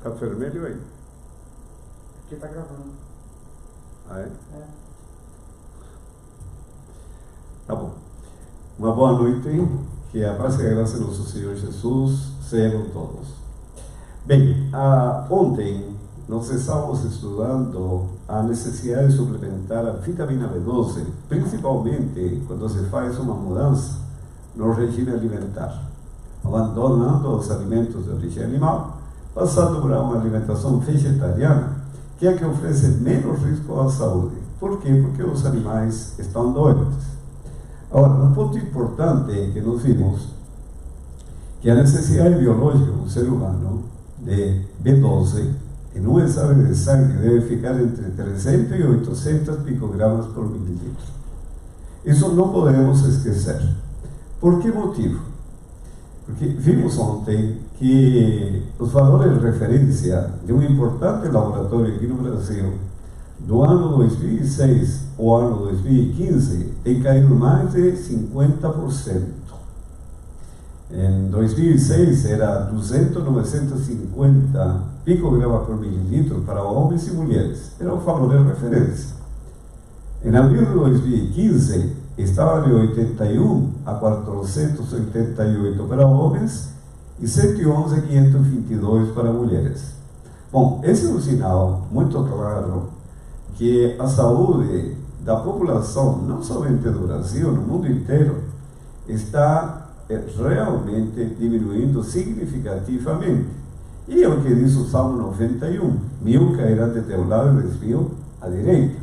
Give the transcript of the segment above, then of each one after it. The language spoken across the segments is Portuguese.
Tá vermelho aí? Aqui tá gravando. Ah, é? É. Tá bom. Uma boa noite, que a paz e a graça do nosso Senhor Jesus sejam todos. Bem, ontem nós estávamos estudando a necessidade de suplementar a vitamina B12, principalmente quando se faz uma mudança no regime alimentar, abandonando os alimentos de origem animal, passando por uma alimentação vegetariana, que é a que oferece menos risco à saúde. Por quê? Porque os animais estão doentes. Agora, um ponto importante que nós vimos, que a necessidade biológica do ser humano de B12 em um exame de sangue deve ficar entre 300 e 800 picogramas por mililitro. Isso não podemos esquecer. Por que motivo? Porque vimos ontem que os valores de referência de um importante laboratório aqui no Brasil, do ano 2006 ao ano 2015, tem caído mais de 50%. Em 2006 era 200, 950 picogramas por mililitro para homens e mulheres. Era o valor de referência. Em abril de 2015, estava de 81 a 488 para homens e 111 a 522 para mulheres. Bom, esse é um sinal muito claro que a saúde da população, não somente do Brasil, no mundo inteiro, está realmente diminuindo significativamente. E é o que diz o Salmo 91, 1000 cairão de teu lado e 10.000 à direita.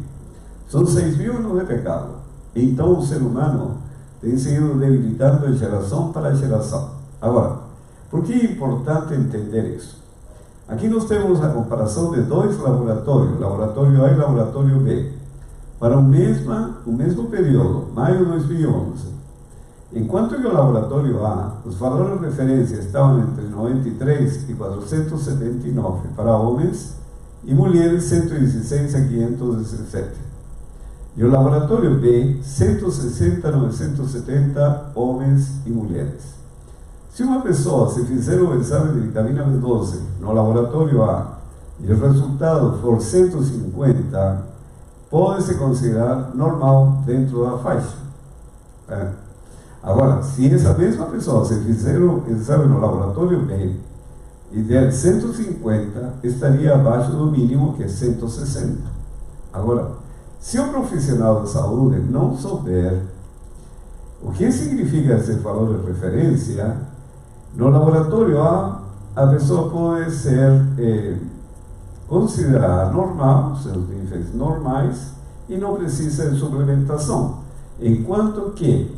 São 6.000 anos de pecado. Então o ser humano tem sido debilitando de geração para geração. Agora, por que é importante entender isso? Aqui nós temos a comparação de dois laboratórios, laboratório A e laboratório B, para o mesmo período, maio de 2011. Enquanto que o laboratório A, os valores de referência estavam entre 93 e 479 para homens e mulheres 116 a 517. E o laboratório B, 160 a 970 homens e mulheres. Se uma pessoa se fizer o exame de vitamina B12 no laboratório A e o resultado for 150, pode-se considerar normal dentro da faixa. Agora, se essa mesma pessoa se fizer o exame no laboratório B e der 150, estaria abaixo do mínimo, que é 160. Agora, se o profissional da saúde não souber o que significa esse valor de referência, no laboratório a pessoa pode ser considerada normal, seus níveis normais, e não precisa de suplementação. Enquanto que,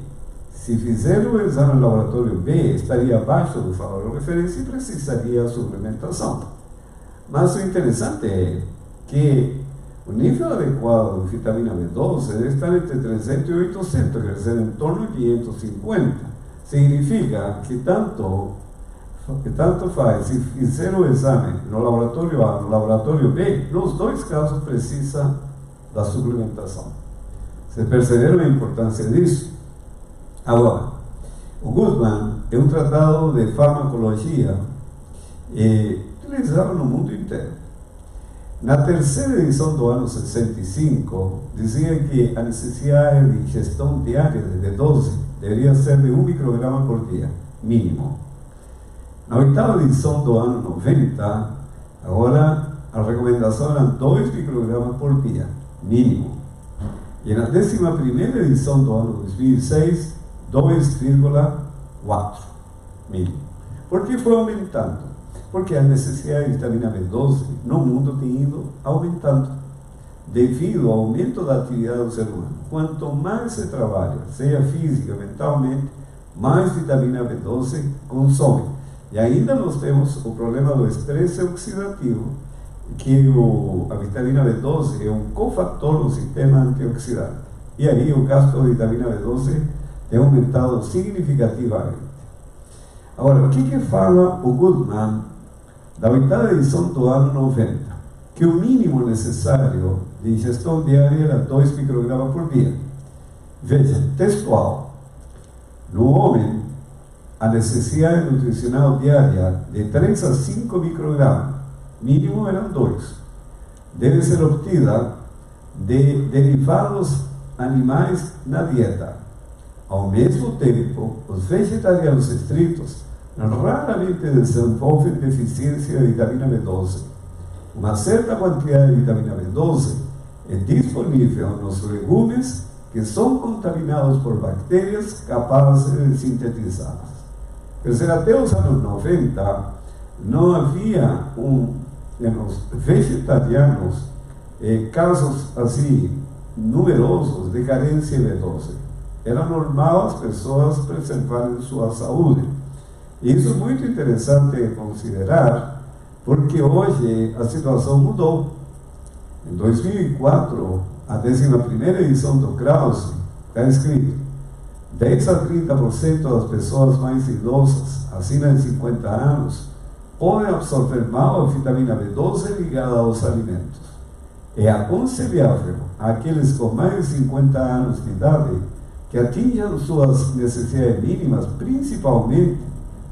se fizer o exame no laboratório B, estaria abaixo do valor de referência e precisaria de suplementação. Mas o interessante é que o nível adequado de vitamina B12 deve estar entre 300 e 800, quer dizer, em torno de 550. Significa que tanto faz, se fizer o exame no laboratório A, no laboratório B, nos dois casos precisa da suplementação. Vocês perceberam a importância disso? Agora, o Goodman é um tratado de farmacologia utilizado no mundo inteiro. Na terceira edição do ano 65, dizia que a necessidade de ingestão diária de B12 deveria ser de 1 micrograma por dia, mínimo. Na oitava edição do ano 90, agora a recomendação era 2 microgramas por dia, mínimo. E na 11ª edição do ano 2006, 2,4 mínimo. Por que foi aumentando? Porque a necessidade de vitamina B12 no mundo tem ido aumentando, devido ao aumento da atividade do ser humano. Quanto mais se trabalha, seja física, mentalmente, mais vitamina B12 consome. E ainda nós temos o problema do estresse oxidativo, que a vitamina B12 é um cofator do sistema antioxidante. E aí o gasto de vitamina B12 tem aumentado significativamente. Agora, o que fala o Goodman da oitava edição do ano 90? Que o mínimo necessário de ingestão diária era 2 microgramas por dia. Veja, textual. No homem, a necessidade nutricional diária de 3 a 5 microgramas. mínimo eram 2. Deve ser obtida de derivados animais na dieta. Ao mesmo tempo, os vegetarianos estritos raramente desenvolvem deficiência de vitamina B12. Uma certa quantidade de vitamina B12 é disponível nos legumes que são contaminados por bactérias capazes de sintetizá-las. Quer dizer, até os anos 90, não havia nos vegetarianos casos assim numerosos de carência de B12. Era normal as pessoas preservarem sua saúde. E isso é muito interessante considerar, porque hoje a situação mudou. Em 2004, a 11ª edição do Krause, está escrito: 10 a 30% das pessoas mais idosas, acima de 50 anos, podem absorver mal a vitamina B12 ligada aos alimentos. É aconselhável àqueles com mais de 50 anos de idade que atinjam suas necessidades mínimas, principalmente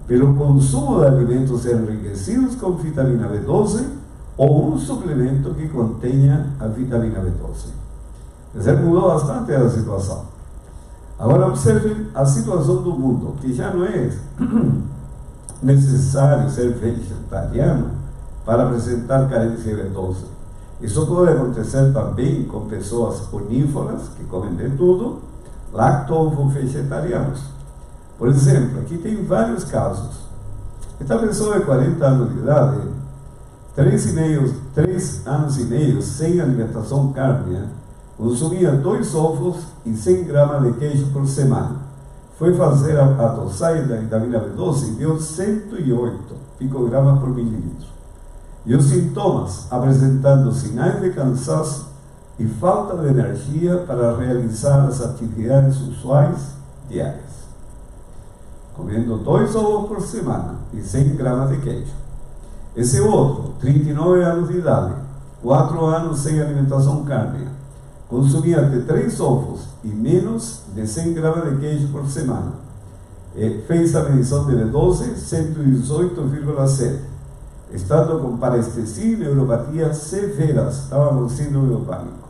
pelo consumo de alimentos enriquecidos com vitamina B12 ou um suplemento que contenha a vitamina B12. Quer dizer, mudou bastante a situação. Agora observem a situação do mundo, que já não é necessário ser vegetariano para apresentar carência de B12. Isso pode acontecer também com pessoas onívoras, que comem de tudo, lacto-vegetarianos. Por exemplo, aqui tem vários casos. Esta pessoa de 40 anos de idade, 3 anos e meio sem alimentação cárnea, consumia 2 ovos e 100 gramas de queijo por semana. Foi fazer a dosagem da vitamina B12 e deu 108 picogramas por mililitro. E os sintomas, apresentando sinais de cansaço e falta de energia para realizar as atividades usuais diárias. Comendo 2 ovos por semana e 100 gramas de queijo. Esse outro, 39 anos de idade, 4 anos sem alimentação cárnea, consumia até 3 ovos e menos de 100 gramas de queijo por semana. Fez a medição de B12, 118,7. Estando com parestesia e neuropatia severas, estava com síndrome do pânico.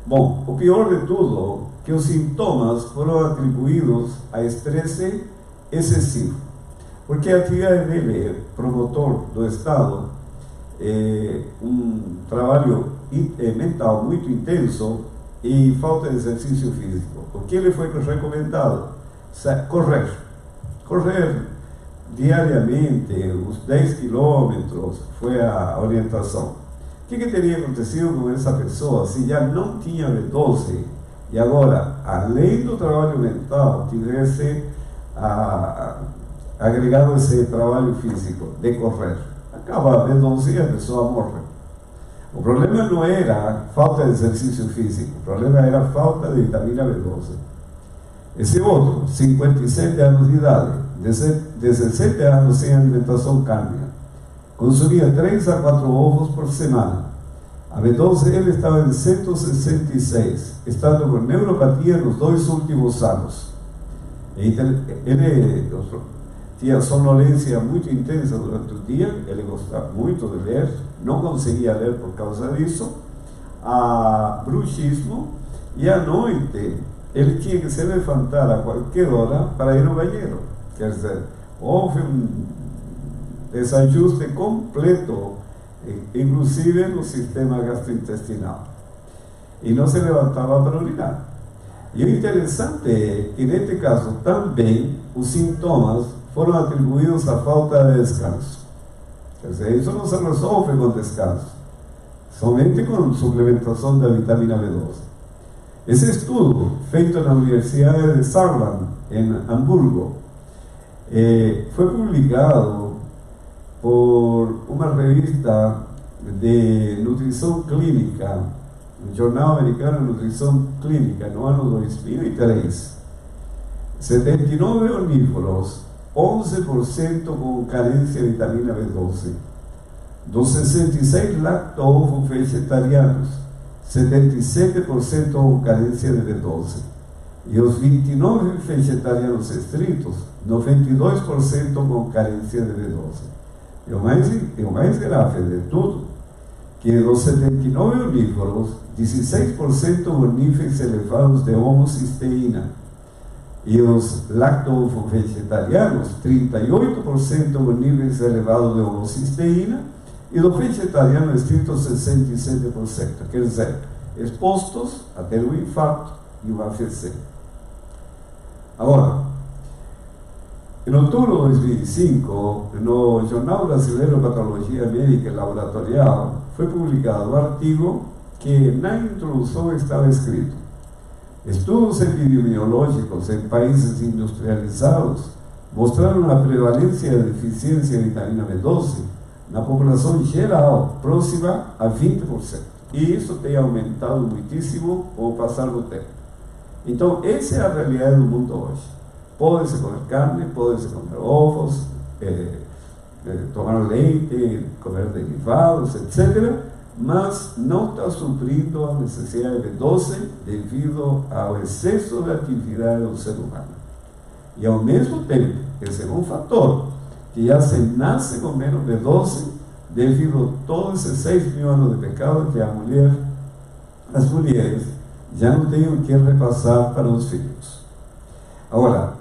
Bom, o pior de tudo, que os sintomas foram atribuídos a estresse excessivo, porque a atividade dele é promotor do Estado, um trabalho mental muito intenso e falta de exercício físico. O que ele foi recomendado? Correr diariamente, os 10 quilômetros, foi a orientação. O que teria acontecido com essa pessoa se já não tinha B12 e agora, além do trabalho mental, tivesse agregado esse trabalho físico de correr? Acaba a B12 e a pessoa morre. O problema não era falta de exercício físico, o problema era falta de vitamina B12. Esse outro, 57 anos de idade, 17 anos sem alimentação cárnea, consumia 3 a 4 ovos por semana. A B12 ele estava em 166, estando com neuropatia nos 2 últimos anos. Ele tinha sonolência muito intensa durante o dia, ele gostava muito de ler, não conseguia ler por causa disso, bruxismo, e à noite ele tinha que se levantar a qualquer hora para ir ao banheiro. Quer dizer, houve um desajuste completo, inclusive no sistema gastrointestinal. E não se levantava para urinar. E o interessante é que, neste caso, também os sintomas foram atribuídos à falta de descanso. Quer dizer, isso não se resolve com descanso, somente com suplementação da vitamina B12. Esse estudo, feito na Universidade de Saarland, em Hamburgo, foi publicado por uma revista de nutrição clínica, no Jornal Americano de Nutrição Clínica, no ano 2003. 79 onívoros, 11% com carência de vitamina B12. Dos 66 lacto-ovo-vegetarianos, 77% com carência de B12. E os 29 vegetarianos estritos, 92% com carência de B12. E o mais grave de tudo, que dos 79 onívoros, 16% com níveis elevados de homocisteína. E os lacto-vegetarianos, 38% com níveis elevados de homocisteína. E dos vegetarianos estritos, 67%. Quer dizer, expostos a ter um infarto e um AVC. Agora, em outubro de 2005, no Jornal Brasileiro de Patologia Médica e Laboratorial, foi publicado um artigo que na introdução estava escrito: estudos epidemiológicos em países industrializados mostraram a prevalência de deficiência de vitamina B12 na população geral, próxima a 20%. E isso tem aumentado muitíssimo com o passar do tempo. Então, essa é a realidade do mundo hoje. Pode-se comer carne, pode-se comer ovos, tomar leite, comer derivados, etc., mas não está suprindo a necessidade de B12 devido ao excesso de atividade do ser humano. E ao mesmo tempo, esse é um fator que já se nasce com menos B12 devido a todos esses 6 mil anos de pecado que as mulheres já não têm o que repassar para os filhos. Agora,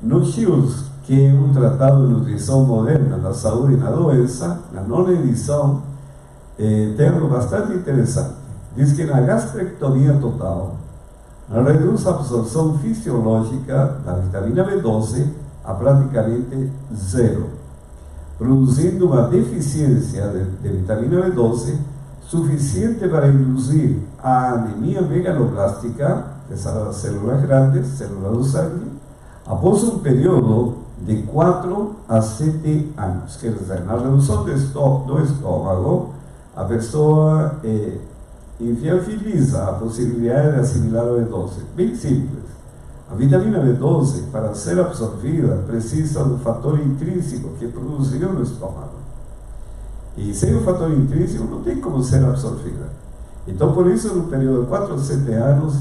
no SHIELD, que é um tratado de nutrição moderna da saúde e na doença, na 9ª edição, tem algo bastante interessante. Diz que na gastrectomia total, reduz a absorção fisiológica da vitamina B12 a praticamente zero, produzindo uma deficiência de vitamina B12 suficiente para induzir a anemia megaloblástica, essas células grandes, células do sangue, após um período de 4 a 7 anos. Quer dizer, na redução do estômago, a pessoa inviabiliza a possibilidade de assimilar a B12. Bem simples. A vitamina B12, para ser absorvida, precisa do fator intrínseco que é produzido no estômago. E sem o fator intrínseco não tem como ser absorvida. Então, por isso, no período de 4 a 7 anos,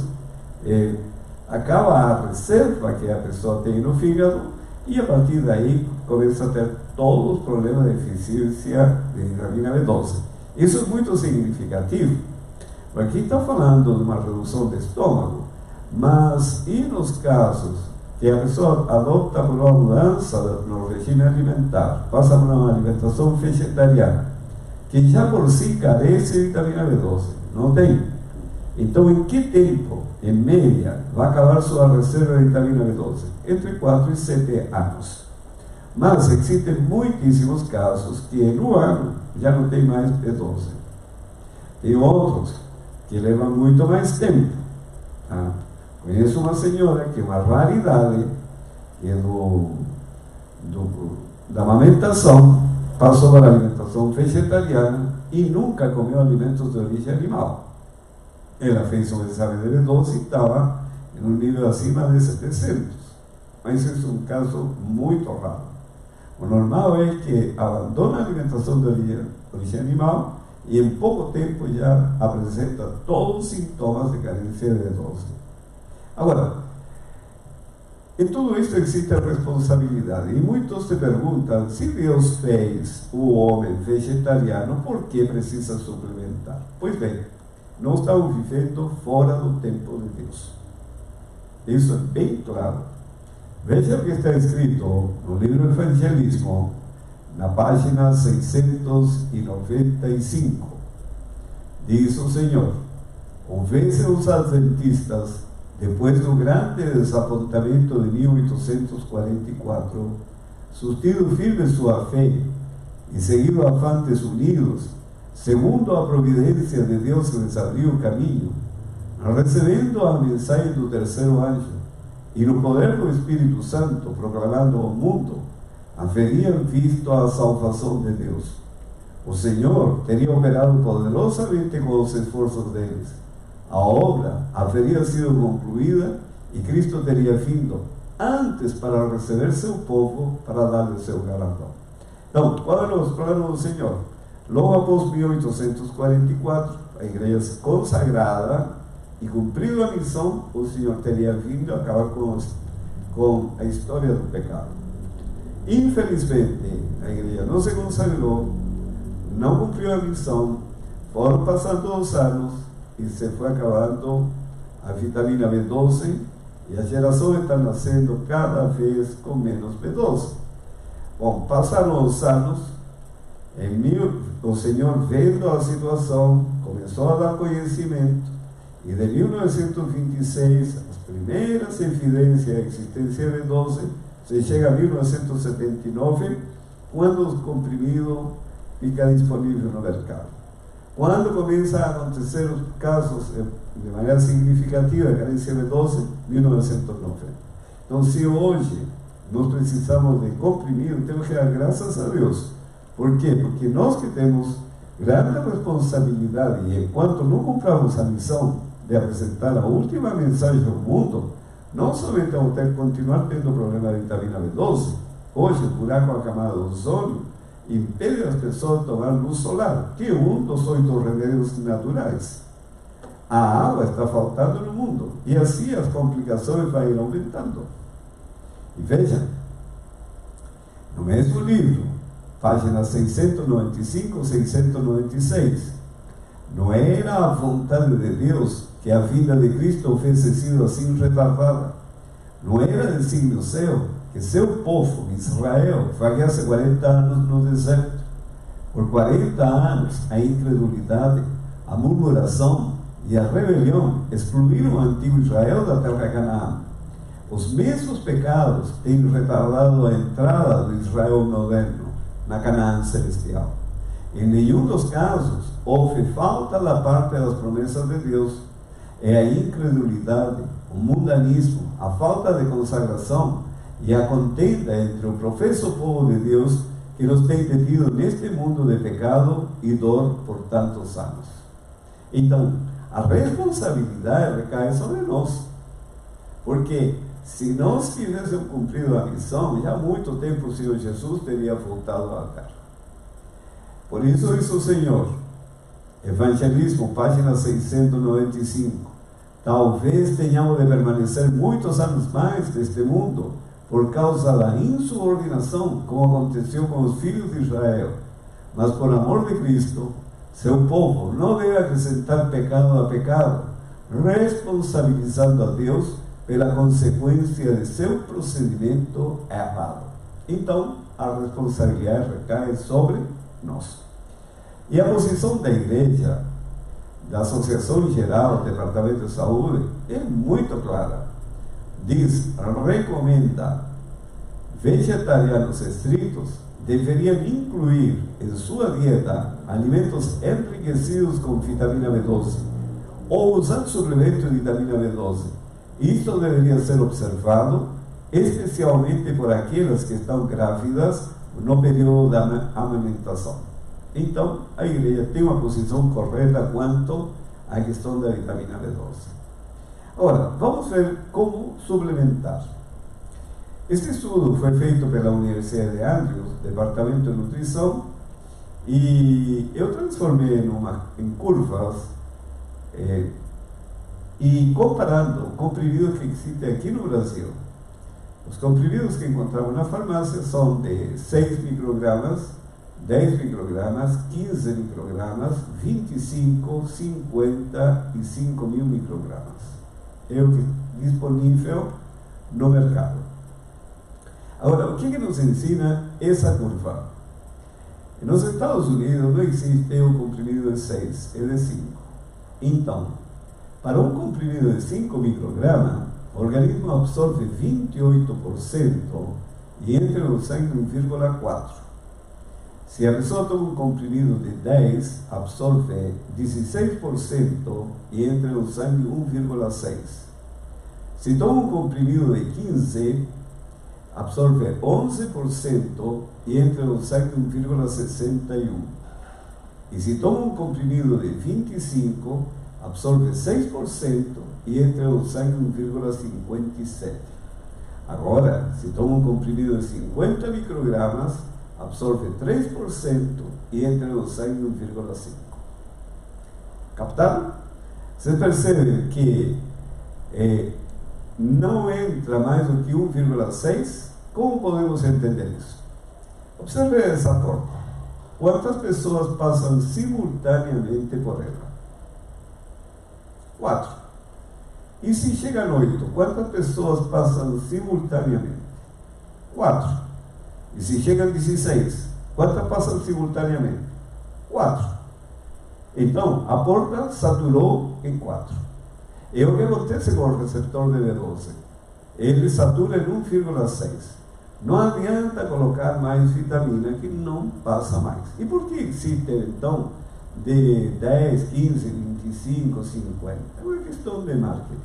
acaba a reserva que a pessoa tem no fígado e a partir daí começa a ter todos os problemas de deficiência de vitamina B12. Isso é muito significativo, porque aqui está falando de uma redução do estômago, mas e nos casos que a pessoa adopta por uma mudança no regime alimentar, passa por uma alimentação vegetariana, que já por si carece de vitamina B12, não tem. Então, em que tempo, em média, vai acabar sua reserva de vitamina B12? Entre 4 e 7 anos. Mas existem muitíssimos casos que em um ano já não tem mais B12. Tem outros que levam muito mais tempo. Tá? Conheço uma senhora que é uma raridade, que é da amamentação, passou para a alimentação vegetariana e nunca comeu alimentos de origem animal. Ela fez um exame de B12 e estava em um nível acima de 700. Mas isso é um caso muito raro. O normal é que abandone a alimentação de origem animal e em pouco tempo já apresenta todos os sintomas de carência de B12. Agora, em tudo isso existe a responsabilidade. E muitos se perguntam, se Deus fez o homem vegetariano, por que precisa suplementar? Pois bem, nós estamos vivendo fora do tempo de Deus. Isso é bem claro. Veja o que está escrito no livro do Evangelismo, na página 695. Diz o Senhor: convence os adventistas, depois do grande desapontamento de 1844, sustido firme sua fé e seguido afantes unidos, segundo a providência de Deus que les abriu o caminho, recebendo a mensagem do terceiro anjo, e no poder do Espírito Santo, proclamando ao mundo, haveriam visto a salvação de Deus. O Senhor teria operado poderosamente com os esforços deles. A obra haveria sido concluída e Cristo teria vindo antes para receber seu povo, para dar-lhe seu galardão. Então, qual era os planos do Senhor? Logo após 1844, a igreja consagrada e cumprido a missão, o Senhor teria vindo acabar com a história do pecado. Infelizmente, a igreja não se consagrou, não cumpriu a missão, foram passando os anos e se foi acabando a vitamina B12 e a geração está nascendo cada vez com menos B12. Bom, passaram os anos, o Senhor vendo a situação, começou a dar conhecimento, e de 1926, as primeiras evidências da existência de B12, se chega a 1979, quando o comprimido fica disponível no mercado. Quando começa a acontecer os casos de maneira significativa de carência de B12, 1990. Então, se hoje nós precisamos de comprimido, temos que dar graças a Deus. Por quê? Porque nós que temos grande responsabilidade, e enquanto não compramos a missão de apresentar a última mensagem ao mundo, não somente vamos ter que continuar tendo problema de vitamina B12. Hoje, o buraco da camada do ozônio impede as pessoas de tomar luz solar, que é um dos 8 remédios naturais. A água está faltando no mundo, e assim as complicações vão ir aumentando. E veja, no mesmo livro, páginas 695, 696, não era a vontade de Deus que a vida de Cristo fosse sido assim retardada. Não era desígnio seu que seu povo, Israel, vagasse 40 anos no deserto. Por 40 anos, a incredulidade, a murmuração e a rebelião excluíram o antigo Israel da terra de Canaã. Os mesmos pecados têm retardado a entrada do Israel moderno na Canaã celestial. Em nenhum dos casos houve falta da parte das promessas de Deus. É a incredulidade, o mundanismo, a falta de consagração e a contenda entre o professo povo de Deus que nos tem detido neste mundo de pecado e dor por tantos anos. Então, a responsabilidade recai sobre nós, porque se nós tivéssemos cumprido a missão, já há muito tempo o Senhor Jesus teria voltado à terra. Por isso diz o Senhor, Evangelismo, página 695, talvez tenhamos de permanecer muitos anos mais neste mundo por causa da insubordinação, como aconteceu com os filhos de Israel. Mas por amor de Cristo, seu povo não deve acrescentar pecado a pecado, responsabilizando a Deus pela consequência de seu procedimento errado. Então, a responsabilidade recai sobre nós. E a posição da igreja, da Associação Geral do Departamento de Saúde, é muito clara. Diz, recomenda, vegetarianos estritos deveriam incluir em sua dieta alimentos enriquecidos com vitamina B12 ou usar suplemento de vitamina B12. Isso deveria ser observado, especialmente por aquelas que estão grávidas no período da amamentação. Então, a igreja tem uma posição correta quanto à questão da vitamina B12. Agora, vamos ver como suplementar. Este estudo foi feito pela Universidade de Andrews, Departamento de Nutrição, e eu transformei em curvas e comparando comprimidos que existem aqui no Brasil. Os comprimidos que encontramos na farmácia são de 6 microgramas, 10 microgramas, 15 microgramas, 25, 50 e 5 mil microgramas. É o que é disponível no mercado. Agora, o que nos ensina essa curva? Nos Estados Unidos não existe um comprimido de 6, é de 5. Então, para um comprimido de 5 microgramas, o organismo absorve 28% e entra no sangue 1,4%. Se a pessoa toma um comprimido de 10, absorve 16% e entra no sangue 1,6%. Se toma um comprimido de 15, absorve 11% e entra no sangue 1,61%. E se toma um comprimido de 25, absorve 6% e entra no sangue 1,57%. Agora, se toma um comprimido de 50 microgramas, absorve 3% e entra no sangue 1,5%. Captaram? Você percebe que não entra mais do que 1,6%? Como podemos entender isso? Observe essa porta. Quantas pessoas passam simultaneamente por ela? 4. E se chegam 8, quantas pessoas passam simultaneamente? 4. E se chegam 16, quantas passam simultaneamente? 4. Então, a porta saturou em 4. E o que acontece com o receptor de B12? Ele satura em 1,6. Não adianta colocar mais vitamina que não passa mais. E por que existe, então, de 10, 15, 25, 50? É uma questão de marketing.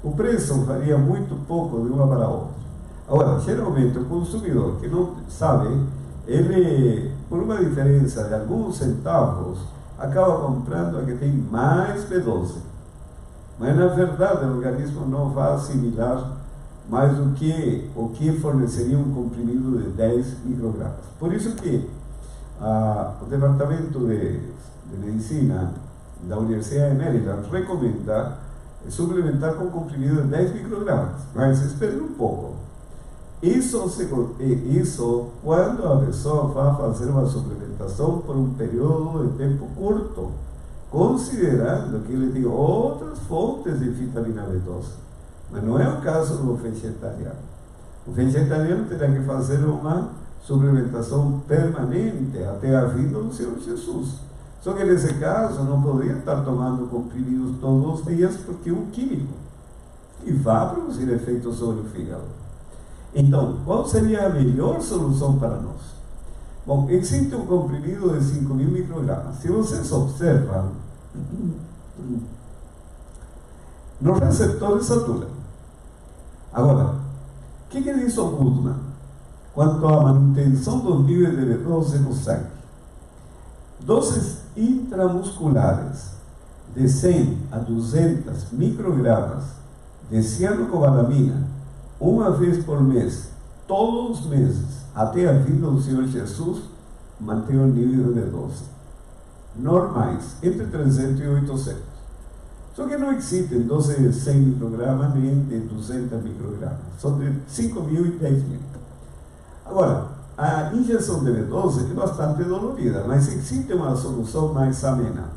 O preço varia muito pouco de uma para a outra. Agora, geralmente, o consumidor que não sabe, ele, por uma diferença de alguns centavos, acaba comprando a que tem mais B12. Mas, na verdade, o organismo não vai assimilar mais do que o que forneceria um comprimido de 10 microgramas. Por isso que o Departamento de Medicina da Universidade de Maryland recomenda suplementar com comprimido de 10 microgramas. Mas espere um pouco. Isso quando a pessoa vai fazer uma suplementação por um período de tempo curto, considerando que ele tem outras fontes de vitamina B12. Mas não é o caso do vegetariano. O vegetariano terá que fazer uma suplementação permanente até a vinda do Senhor Jesus. Só que nesse caso não poderia estar tomando comprimidos todos os dias porque é um químico e vai produzir efeitos sobre o fígado. Então, qual seria a melhor solução para nós? Bom, existe um comprimido de 5.000 microgramas. Se vocês observam, nos receptores satura. Agora, o que diz o Goodman quanto à manutenção dos níveis de B12 no sangue? Doses intramusculares de 100 a 200 microgramas de cianocobalamina, uma vez por mês, todos os meses, até a vinda do Senhor Jesus, mantém o nível de B12 normais, entre 300 e 800. Só que não existem doses de 100 microgramas nem de 200 microgramas. São de 5.000 e 10.000. Agora, a injeção de B12 é bastante dolorida, mas existe uma solução mais amena.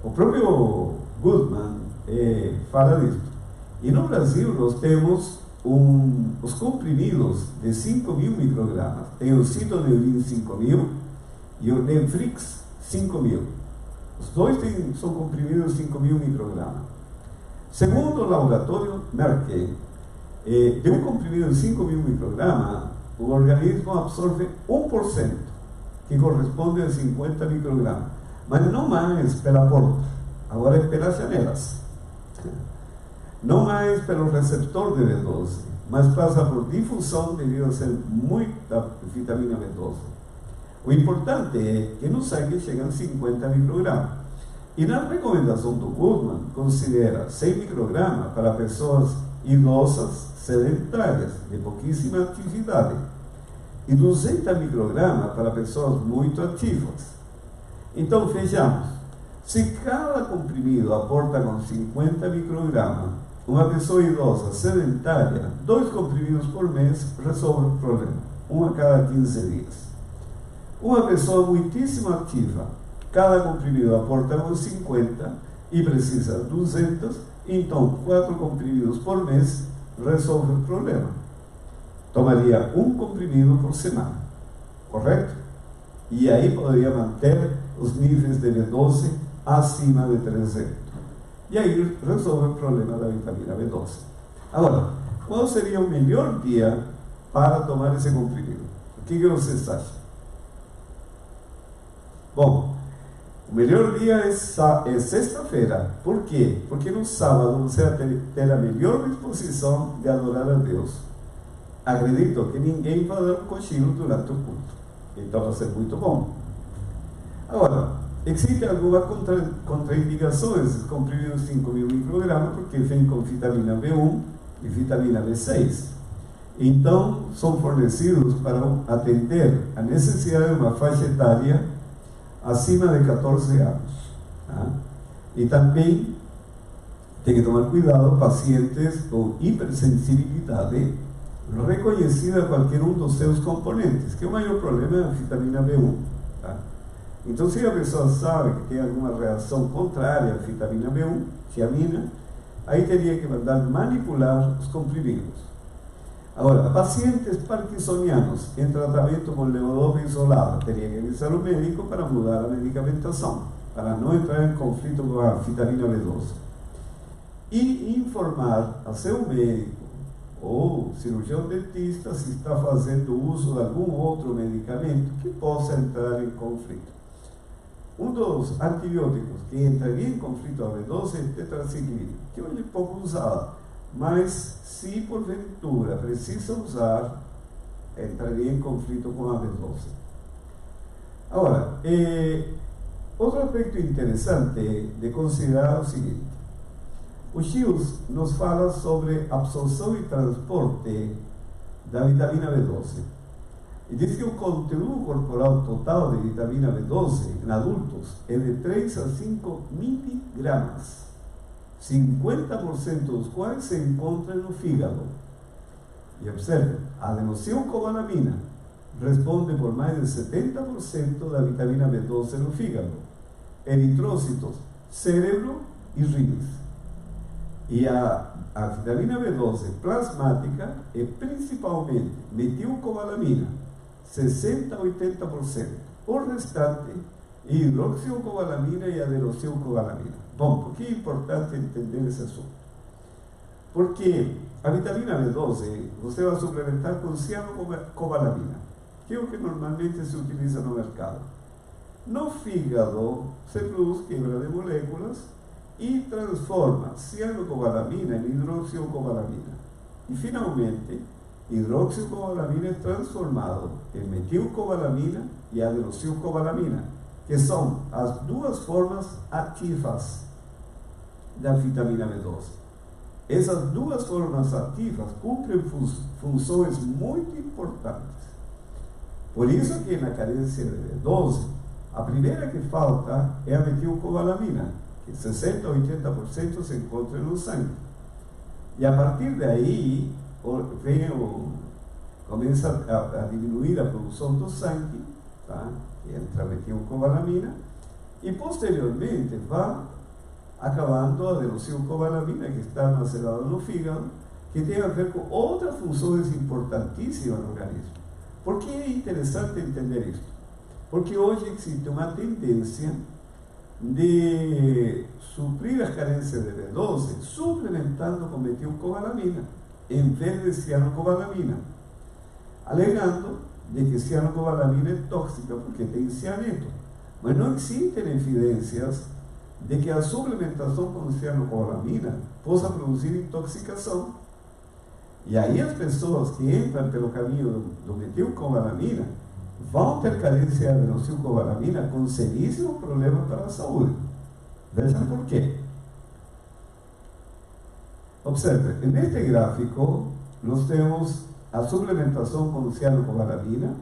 O próprio Goodman fala disso. E no Brasil nós temos os comprimidos de 5.000 microgramas. Tem o Cytoneulin 5.000 e o Denfrix 5.000. Os dois são comprimidos de 5.000 microgramas. Segundo o laboratório Merck, de um comprimido de 5.000 microgramas, o organismo absorve 1%, que corresponde a 50 microgramas. Mas não mais pela porta, agora é pelas janelas. Não mais pelo receptor de B12, mas passa por difusão devido a ser muita vitamina B12. O importante é que no sangue chegam 50 microgramas. E na recomendação do Goodman, considera 100 microgramas para pessoas idosas sedentárias, de pouquíssima atividade, e 200 microgramas para pessoas muito ativas. Então, vejamos, se cada comprimido aporta com 50 microgramas, uma pessoa idosa sedentária, 2 comprimidos por mês resolve o problema, um a cada 15 dias. Uma pessoa muitíssimo ativa, cada comprimido aporta com 50 e precisa de 200, então 4 comprimidos por mês resolve o problema. Tomaria um comprimido por semana, correto? E aí poderia manter os níveis de B12 acima de 300. E aí resolve o problema da vitamina B12. Agora, qual seria o melhor dia para tomar esse comprimido? O que vocês acham? Bom, o melhor dia é sexta-feira. Por quê? Porque no sábado você vai ter a melhor disposição de adorar a Deus. Acredito que ninguém vai dar um cochilo durante o culto. Então vai ser muito bom. Agora, existem algumas contraindicações dos comprimidos 5.000 microgramas, porque vem com vitamina B1 e vitamina B6. Então, são fornecidos para atender a necessidade de uma faixa etária acima de 14 anos. Tá? E também tem que tomar cuidado pacientes com hipersensibilidade reconhecida qualquer um dos seus componentes, que o maior problema é a vitamina B1. Tá? Então, se a pessoa sabe que tem alguma reação contrária à vitamina B1, tiamina, aí teria que mandar manipular os comprimidos. Agora, pacientes parkinsonianos em tratamento com levodopa isolada, teria que avisar o médico para mudar a medicamentação, para não entrar em conflito com a vitamina B12. E informar a seu médico ou cirurgião dentista se está fazendo uso de algum outro medicamento que possa entrar em conflito. Um dos antibióticos que entraria em conflito com a B12 é a tetraciclina, que hoje é pouco usada, mas se porventura precisa usar, entraria em conflito com a B12. Agora, outro aspecto interessante de considerar é o seguinte: o Shields nos fala sobre absorção e transporte da vitamina B12. E diz que o conteúdo corporal total de vitamina B12 em adultos é de 3 a 5 miligramas, 50% dos quais se encontram no fígado. E observe, a adenossilcobalamina responde por mais de 70% da vitamina B12 no fígado, eritrócitos, cérebro e rins. E a vitamina B12 plasmática é principalmente metilcobalamina, 60 a 80%. O restante é hidroxilcobalamina e adenossilcobalamina. Bom, por que é importante entender esse assunto? Porque a vitamina B12 você vai suplementar com cianocobalamina, que é o que normalmente se utiliza no mercado. No fígado se produz quebra de moléculas e transforma cianocobalamina em hidroxilcobalamina. E finalmente, hidroxilcobalamina é transformado em metilcobalamina e adenossilcobalamina, que são as duas formas ativas da vitamina B12. Essas duas formas ativas cumprem funções muito importantes. Por isso que na carência de B12, a primeira que falta é a metilcobalamina, que 60 a 80% se encontra no sangue. E a partir daí, começa a diminuir a produção do sangue, tá? Que entra a metilcobalamina, e posteriormente vai acabando a adenossilcobalamina, que está armazenada no fígado, que tem a ver com outras funções importantíssimas no organismo. Por que é interessante entender isso? Porque hoje existe uma tendência de suprir as carências de B12 suplementando com metilcobalamina em vez de cianocobalamina, alegando de que cianocobalamina é tóxica porque tem cianeto, mas não existem evidências de que a suplementação com cianocobalamina possa produzir intoxicação. E aí as pessoas que entram pelo caminho do metilcobalamina vão ter carência de adenossilcobalamina com seríssimo problema para a saúde. Vejam por quê. Observe, neste gráfico nós temos a suplementação com cianocobalamina,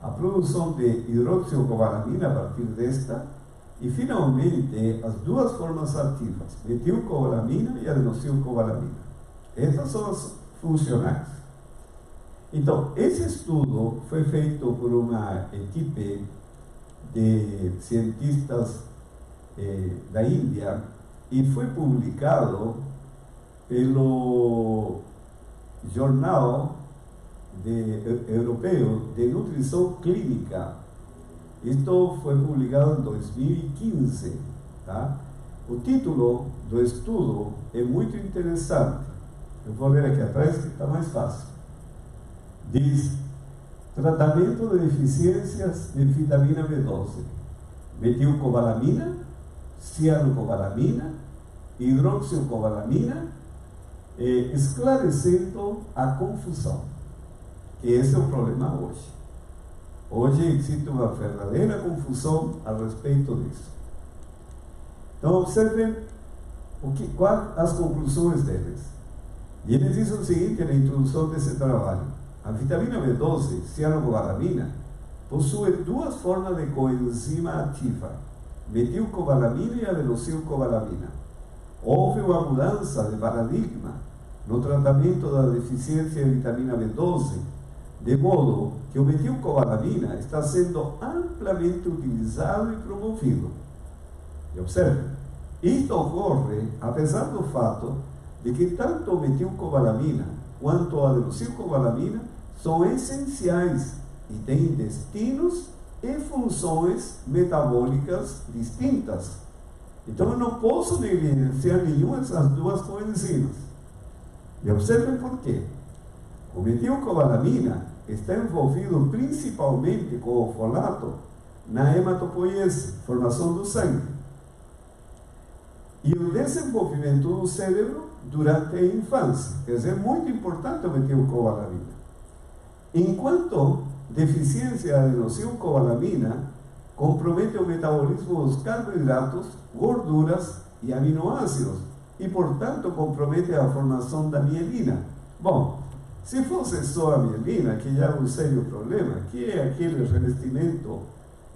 a produção de hidroxilcobalamina a partir desta, e finalmente as duas formas ativas, metilcobalamina e adenossilcobalamina. Estas são as funcionais. Então, esse estudo foi feito por uma equipe de cientistas da Índia e foi publicado pelo Jornal Europeu de Nutrição Clínica. Isto foi publicado em 2015. Tá? O título do estudo é muito interessante. Eu vou ler aqui atrás que está mais fácil. Diz: tratamento de deficiências de vitamina B12, metilcobalamina, cianocobalamina, hidroxilcobalamina, esclarecendo a confusão. Que esse é o problema hoje. Hoje existe uma verdadeira confusão a respeito disso. Então observem quais as conclusões deles. E eles dizem o seguinte na introdução desse trabalho: a vitamina B12, cianocobalamina, possui duas formas de coenzima ativa, metilcobalamina e adenossilcobalamina. Houve uma mudança de paradigma no tratamento da deficiência de vitamina B12, de modo que o metilcobalamina está sendo amplamente utilizado e promovido. E observe, isto ocorre apesar do fato de que tanto o metilcobalamina quanto a adenossilcobalamina são essenciais e têm destinos e funções metabólicas distintas. Então eu não posso negligenciar nenhuma dessas duas coenzimas. E observem por quê. O metilcobalamina está envolvido principalmente com o folato na hematopoiese, formação do sangue, e o desenvolvimento do cérebro durante a infância. Quer dizer, é muito importante o metilcobalamina. Enquanto deficiência de adenossilcobalamina compromete o metabolismo dos carboidratos, gorduras e aminoácidos, e, portanto, compromete a formação da mielina. Bom, se fosse só a mielina, que já é um sério problema, que é aquele revestimento,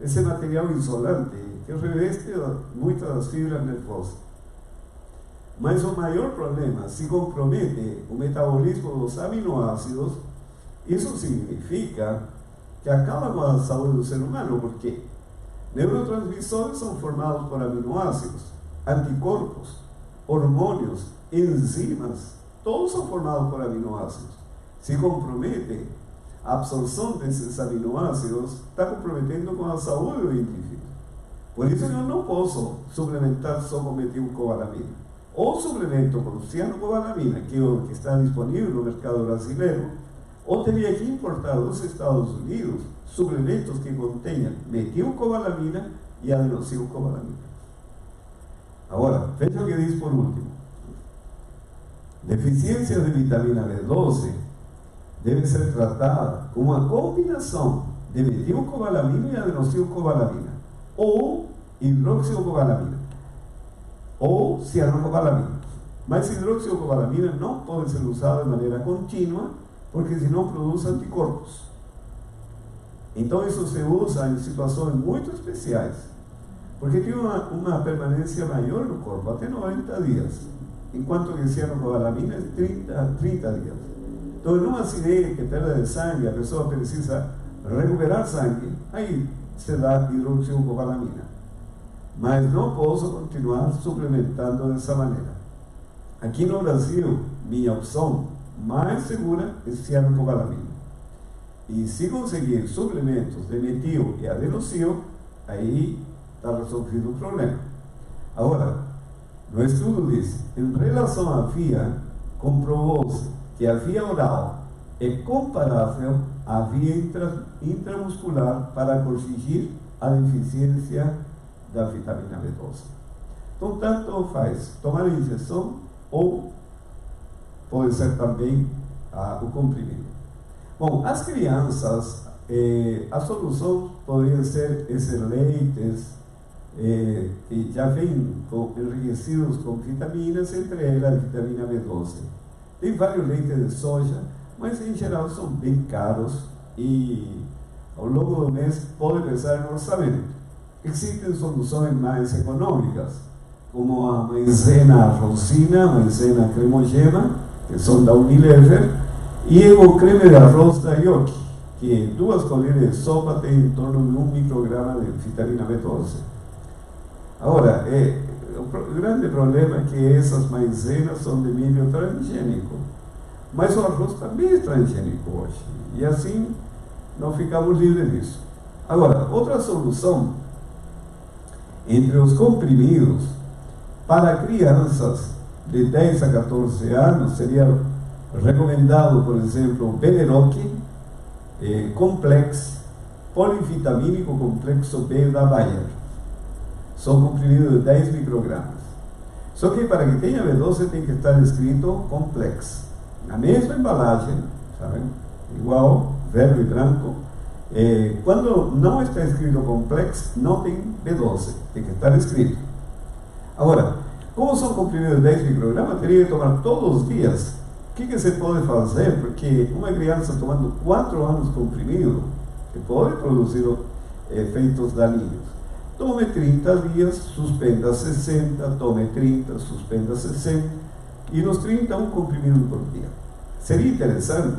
esse material isolante que reveste muitas das fibras nervosas. Mas o maior problema, se compromete o metabolismo dos aminoácidos, isso significa que acaba com a saúde do ser humano, porque neurotransmissores são formados por aminoácidos, anticorpos, hormônios, enzimas, todos são formados por aminoácidos. Se compromete a absorção desses aminoácidos, está comprometendo com a saúde do indivíduo. Por isso eu não posso suplementar só com metilcobalamina. Ou suplemento com cianocobalamina, que é o que está disponível no mercado brasileiro, ou teria que importar dos Estados Unidos suplementos que contenham metilcobalamina e adenossilcobalamina. Agora, veja o que diz por último. Deficiência de vitamina B12 deve ser tratada com uma combinação de metilcobalamina e adenossilcobalamina, ou hidroxicobalamina, ou cianocobalamina. Mas hidroxicobalamina não pode ser usada de maneira contínua, porque senão produz anticorpos. Então isso se usa em situações muito especiais, porque tem uma permanência maior no corpo, até 90 dias, enquanto que cianocobalamina é 30 dias. Então, num acidente, perda de sangue, a pessoa precisa recuperar sangue, aí se dá hidroxicobalamina. Mas não posso continuar suplementando dessa maneira. Aqui no Brasil, minha opção mais segura é cianocobalamina. E se conseguir suplementos de metil e adenossil, aí está resolvido o problema. Agora, no estudo diz, em relação à via, comprovou-se que a via oral é comparável à via intramuscular para corrigir a deficiência da vitamina B12. Então, tanto faz tomar a injeção ou pode ser também o comprimido. Bom, as crianças, a solução poderia ser esses leites que já vêm enriquecidos com vitaminas, entre elas a vitamina B12. Tem vários leites de soja, mas em geral são bem caros e ao longo do mês pode pesar no orçamento. Existem soluções mais econômicas, como a maizena rosina, maizena cremogema, que são da Unilever, e o creme de arroz da Yoki, que 2 colheres de sopa tem em torno de 1 micrograma de vitamina B12. Agora, o grande problema é que essas maizenas são de milho transgênico, mas o arroz também é transgênico hoje, e assim não ficamos livres disso. Agora, outra solução entre os comprimidos para crianças de 10 a 14 anos seria recomendado, por exemplo, o Beneroc Complex, polivitamínico complexo B da Bayer. São comprimidos de 10 microgramas. Só que para que tenha B12 tem que estar escrito Complex. Na mesma embalagem, sabe? Igual, verde e branco. Quando não está escrito Complex, não tem B12. Tem que estar escrito. Agora, como são comprimidos de 10 microgramas, teria que tomar todos os dias. O que se pode fazer? Porque uma criança tomando 4 anos comprimido, que pode produzir efeitos daninhos. Tome 30 dias, suspenda 60, tome 30, suspenda 60. e nos 31 comprimidos por dia. Seria interessante,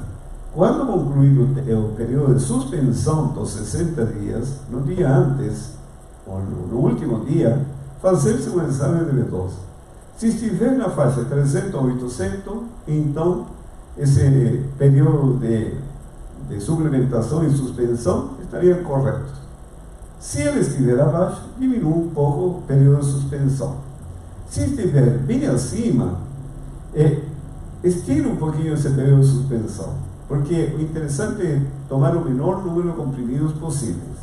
quando concluído o período de suspensão dos 60 dias, no dia antes, ou no último dia, fazer-se um exame de B12. Se estiver na faixa 300 ou 800, então esse período de suplementação e suspensão estaria correto. Se ele estiver abaixo, diminua um pouco o período de suspensão. Se estiver bem acima, estira um pouquinho esse período de suspensão, porque o interessante é tomar o menor número de comprimidos possíveis.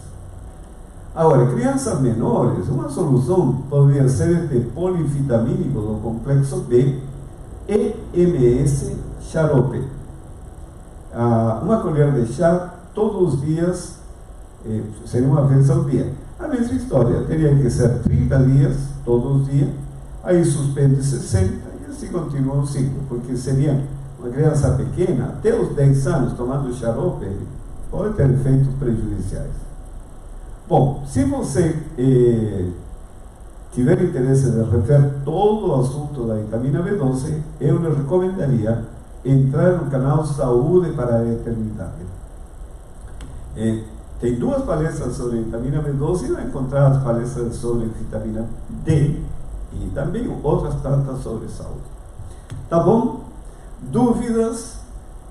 Agora, crianças menores, uma solução poderia ser este polivitamínico do complexo B, EMS xarope. Uma colher de chá todos os dias, seria uma vez ao dia. A mesma história, teria que ser 30 dias, todos os dias, aí suspende 60 e assim continua o ciclo, porque seria uma criança pequena, até os 10 anos tomando xarope, pode ter efeitos prejudiciais. Bom, se você tiver interesse de rever todo o assunto da vitamina B12, eu lhe recomendaria entrar no canal Saúde para a Eternidade. Tem 2 palestras sobre vitamina B12 e vai encontrar as palestras sobre vitamina D e também outras tantas sobre saúde. Tá bom? Dúvidas?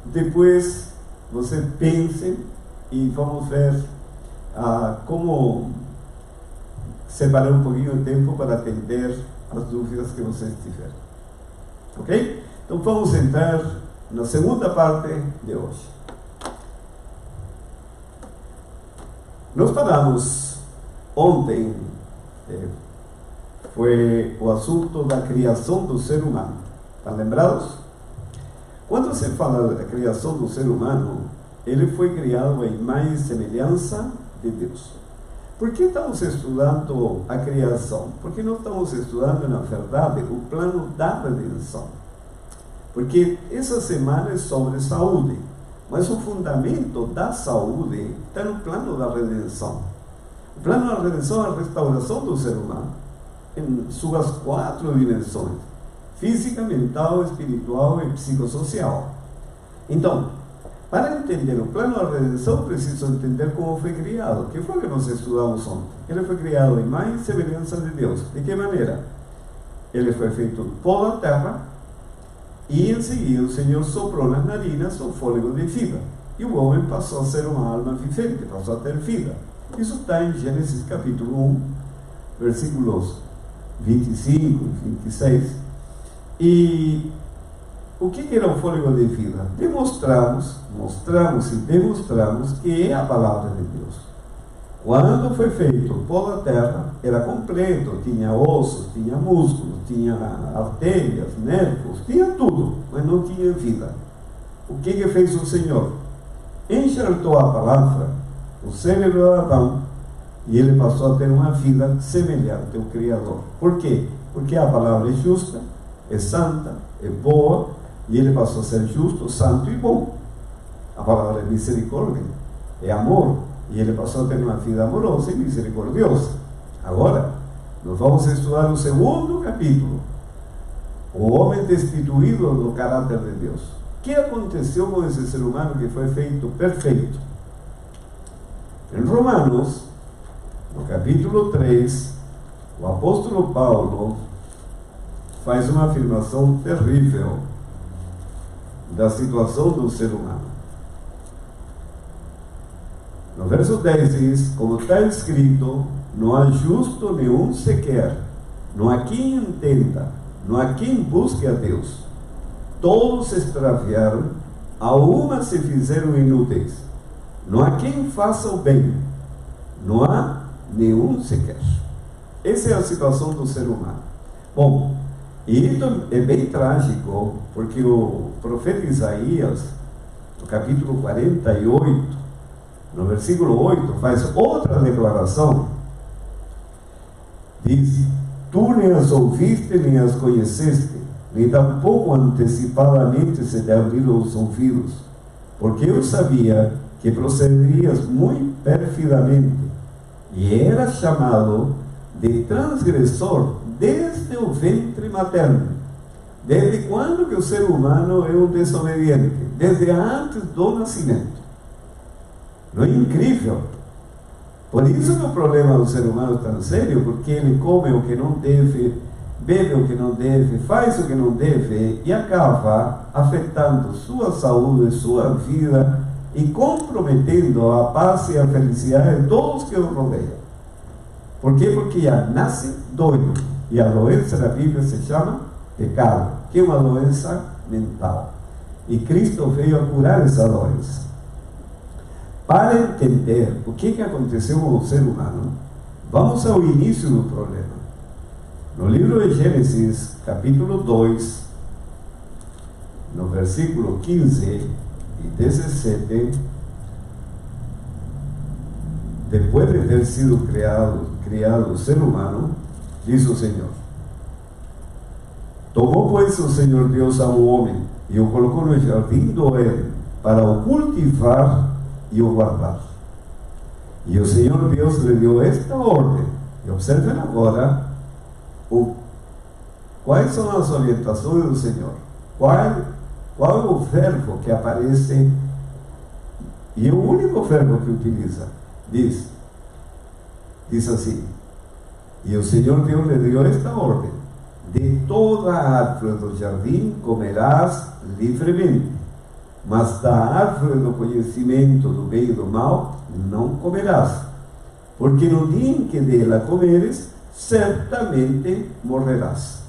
Depois você pense e vamos ver como separar um pouquinho de tempo para atender as dúvidas que vocês tiverem. Ok? Então vamos entrar na segunda parte de hoje. Nós paramos ontem, foi o assunto da criação do ser humano. Estão lembrados? Quando se fala da criação do ser humano, ele foi criado à imagem e semelhança de Deus. Por que estamos estudando a criação? Porque nós estamos estudando, na verdade, o plano da redenção. Porque essa semana é sobre saúde, mas o fundamento da saúde está no plano da redenção. O plano da redenção é a restauração do ser humano, em suas 4 dimensões: física, mental, espiritual e psicossocial. Então, para entender o plano da redenção, preciso entender como foi criado. Que foi o que nós estudamos ontem? Ele foi criado em imagem e semelhança de Deus. De que maneira? Ele foi feito pó da terra e em seguida o Senhor soprou nas narinas o fôlego de vida. E o homem passou a ser uma alma vivente, passou a ter vida. Isso está em Gênesis capítulo 1, versículos 25 e 26. E o que era o fôlego de vida? Mostramos que é a palavra de Deus. Quando foi feito o pó da terra, era completo, tinha ossos, tinha músculos, tinha artérias, nervos, tinha tudo, mas não tinha vida. O que fez o Senhor? Enxertou a palavra, o cérebro de Adão, e ele passou a ter uma vida semelhante ao Criador. Por quê? Porque a palavra é justa, é santa, é boa, e ele passou a ser justo, santo e bom. A palavra é misericórdia, é amor, e ele passou a ter uma vida amorosa e misericordiosa. Agora, nós vamos estudar o segundo capítulo, o homem destituído do caráter de Deus. O que aconteceu com esse ser humano que foi feito perfeito? Em Romanos, no capítulo 3, o apóstolo Paulo faz uma afirmação terrível da situação do ser humano. No verso 10 diz: como está escrito, não há justo nenhum sequer, não há quem entenda, não há quem busque a Deus. Todos se extraviaram, a uma se fizeram inúteis. Não há quem faça o bem, não há nenhum sequer. Essa é a situação do ser humano. Bom, e isso é bem trágico, porque o profeta Isaías, no capítulo 48, no versículo 8, faz outra declaração. Diz: tu nem as ouviste, nem as conheceste, nem tampouco antecipadamente se te abriram os ouvidos, porque eu sabia que procederias muito perfidamente, e eras chamado de transgressor desde o ventre materno. Desde quando que o ser humano é um desobediente? Desde antes do nascimento. Não é incrível? Por isso que o problema do ser humano é tão sério, porque ele come o que não deve, bebe o que não deve, faz o que não deve e acaba afetando sua saúde, sua vida e comprometendo a paz e a felicidade de todos que o rodeiam. Por quê? Porque já nasce doido. E a doença da Bíblia se chama pecado, que é uma doença mental. E Cristo veio a curar essa doença. Para entender o que aconteceu com o ser humano, vamos ao início do problema. No livro de Gênesis, capítulo 2, no versículo 15 e 17, depois de ter sido criado o ser humano, diz o Senhor: tomou, pois, o Senhor Deus ao homem e o colocou no jardim do Éden para o cultivar e o guardar. E o Senhor Deus lhe deu esta ordem. E observem agora quais são as orientações do Senhor. Qual é o verbo que aparece? E o único verbo que utiliza. Diz assim: e o Senhor Deus lhe deu esta ordem: de toda a árvore do jardim comerás livremente, mas da árvore do conhecimento do bem e do mal não comerás, porque no dia em que dela comeres, certamente morrerás.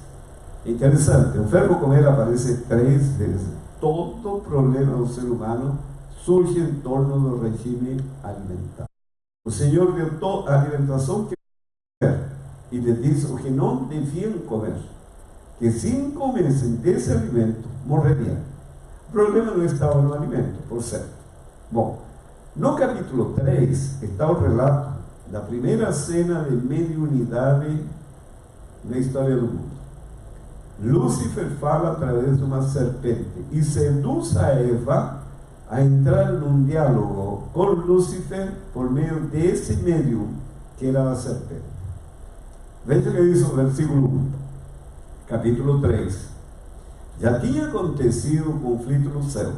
Interessante, o verbo comer aparece 3 vezes. Todo problema do ser humano surge em torno do regime alimentar. O Senhor deu a alimentação que comer e lhe diz o que não deviam comer, que se comessem desse alimento, morreriam. O problema não estava no alimento, por certo. Bom, no capítulo 3 está o relato da primeira cena de mediunidade na história do mundo. Lúcifer fala através de uma serpente e seduz a Eva a entrar num diálogo com Lúcifer por meio desse médium que era a serpente. Veja o que diz o versículo 1, capítulo 3. Já tinha acontecido o conflito no céu.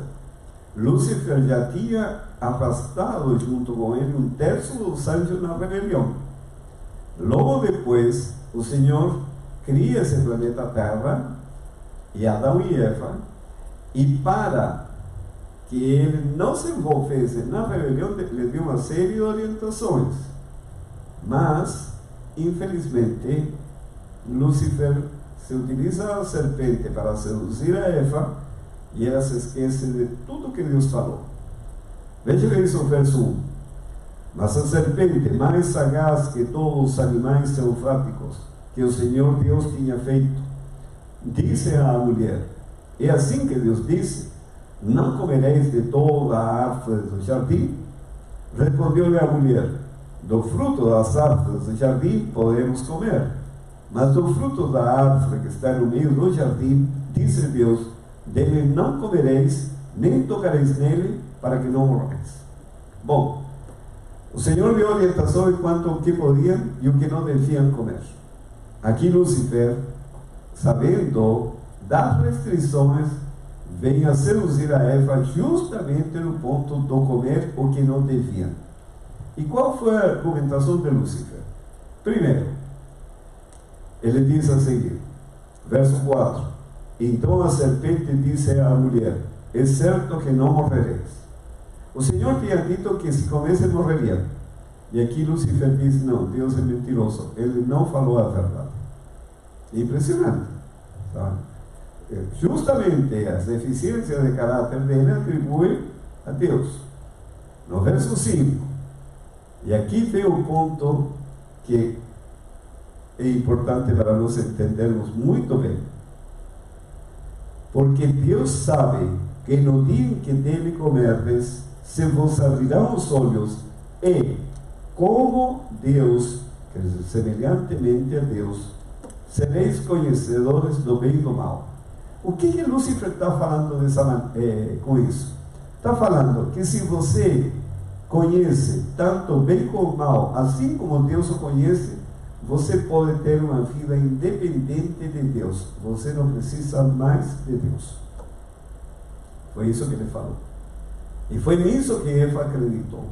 Lúcifer já tinha arrastado junto com ele 1/3 dos anjos na rebelião. Logo depois, o Senhor cria esse planeta Terra e Adão e Eva, e para que ele não se envolvesse na rebelião, lhe deu uma série de orientações. Mas, infelizmente, Lúcifer se utiliza a serpente para seduzir a Eva e ela se esquece de tudo que Deus falou. Veja o que diz o verso 1. Mas a serpente, mais sagaz que todos os animais selváticos que o Senhor Deus tinha feito, disse à mulher: é assim que Deus disse: não comereis de toda a árvore do jardim? Respondeu-lhe a mulher: do fruto das árvores do jardim podemos comer, mas do fruto da árvore que está no meio do jardim, disse Deus: dele não comereis, nem tocareis nele, para que não morrais. Bom, o Senhor deu orientação quanto ao que podiam e o que não deviam comer. Aqui Lúcifer, sabendo das restrições, vem a seduzir a Eva justamente no ponto do comer o que não deviam. E qual foi a argumentação de Lúcifer? Primeiro, ele diz a seguir, verso 4: então a serpente disse à mulher: é certo que não morrereis. O Senhor tinha dito que se comessem morreriam. E aqui Lúcifer diz: não, Deus é mentiroso, ele não falou a verdade. Impressionante, sabe? Justamente as deficiências de caráter dele atribui a Deus. No verso 5, e aqui vem o ponto que é importante para nós entendermos muito bem. Porque Deus sabe que no dia em que dele comerdes, se vos abrirão os olhos, e como Deus, quer dizer, semelhantemente a Deus, sereis conhecedores do bem e do mal. O que Lúcifer está falando com isso? Está falando que se você conhece tanto o bem como o mal, assim como Deus o conhece, você pode ter uma vida independente de Deus. Você não precisa mais de Deus. Foi isso que ele falou. E foi nisso que Eva acreditou.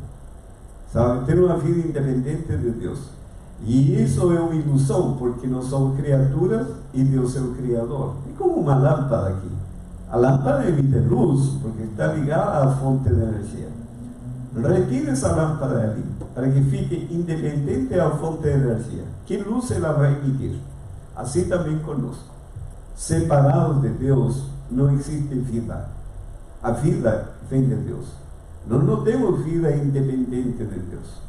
Sabe, ter uma vida independente de Deus. E isso é uma ilusão, porque nós somos criaturas e Deus é o Criador. É como uma lâmpada aqui. A lâmpada emite luz, porque está ligada à fonte de energia. Retire essa lâmpada ali, para que fique independente da fonte de energia. Que luz ela vai emitir? Assim também conosco. Separados de Deus, não existe vida. A vida vem de Deus. Nós não temos vida independente de Deus.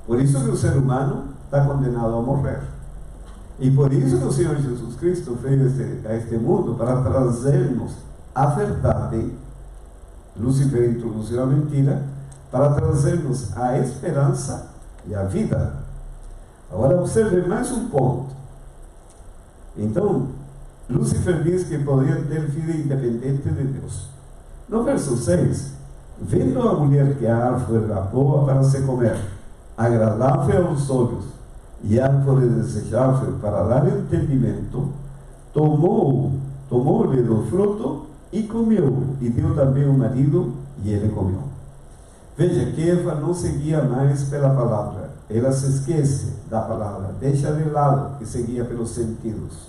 Por isso que o ser humano está condenado a morrer. E por isso que o Senhor Jesus Cristo veio a este mundo para trazer-nos a verdade. Lúcifer introduziu a mentira para trazer-nos a esperança e a vida. Agora observe mais um ponto. Então, Lúcifer diz que podia ter vida independente de Deus. No verso 6, vendo a mulher que a árvore era boa para se comer, agradável aos olhos e árvore desejável para dar entendimento, tomou-lhe do fruto e comeu, e deu também ao marido, e ele comeu. Veja que Eva não seguia mais pela palavra, ela se esquece da palavra, deixa de lado e seguia pelos sentidos.